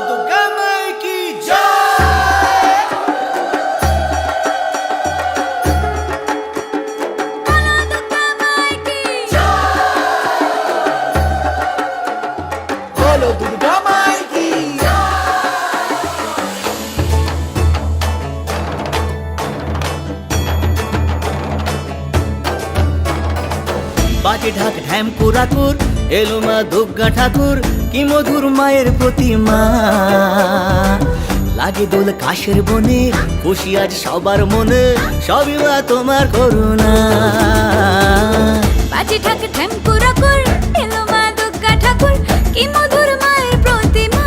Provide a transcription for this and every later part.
দুর্গা মাই কি জয়। বলো দুর্গা মাই কি জয়। বলো দুর্গা মাই কি বাজে ঢাক ঢ্যাম কুরাকুর এলো মা দুর্গা ঠাকুর কি মধুর মায়ের প্রতিমা লাগে দোল কাশের বনে খুশি আজ সবার মনে সবই মা তোমার করুণা বাজে ঢাক ঢ্যাঙ্কুরাকুর এলো মা দুর্গা ঠাকুর কি মধুর মায়ের প্রতিমা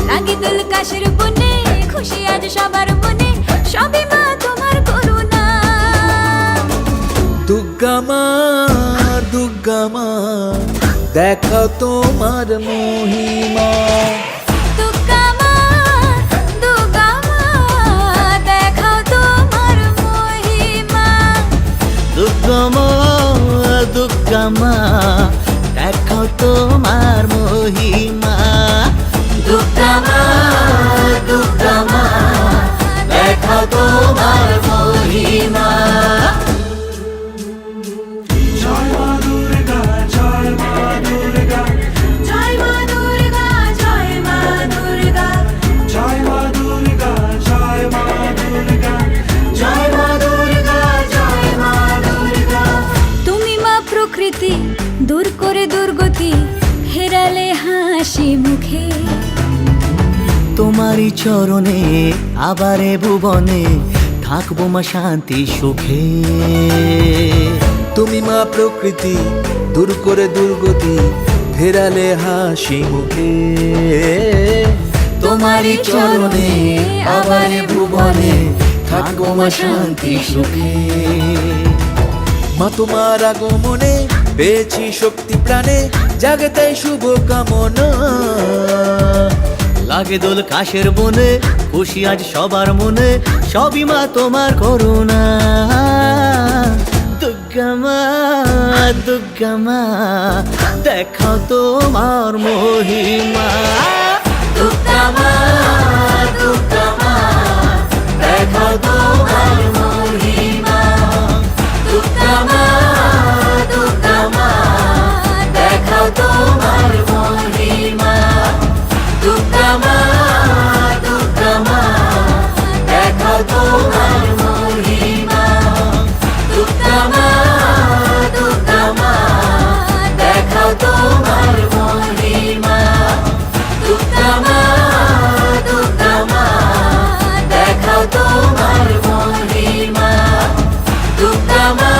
লাগে দোল কাশের বনে খুশি আজ সবার মনে সবই মা তোমার করুণা দুর্গা মা দেখা তোমার মহিমা দুর্গা মা দেখাও তোমার মহিমা দুর্গা মা দুর্গা মা দেখাও তোমার মহিমা দুর্গা মা দুর্গা মা দেখাও তোমার মহিমা জয় মা দুর্গা জয় মা দুর্গা জয় মা দুর্গা জয় মা দুর্গা জয় মা দুর্গা জয় মা দুর্গা তুমি মা প্রকৃতি দূর করে দুর্গতি হেরালে হাসি মুখে তোমারই চরণে আবারে ভুবনে থাকবো মা শান্তি সুখে তুমি মা প্রকৃতি দূর করে দুর্গতি ফেরালে হাসি মুখে তোমারই চরণে আবারে ভুবনে থাকবো মা শান্তি সুখে মা তোমার আগমনে পেয়েছি শক্তি প্রাণে জাগে তাই শুভ কামনা লাগে দোল কাশের বনে খুশি আজ সবার মনে সবই মা তোমার করুণা দুর্গা মা দেখাও তোমার মহিমা দুর্গা মা দেখাও তোমার মহিমা দুর্গা মা দেখাও তোমার মহিমা দুর্গা মা দেখাও তোমার মহিমা দুর্গা মা দেখাও তোমার মহিমা দুর্গা মা দেখাও তোমার মহিমা দুর্গা মা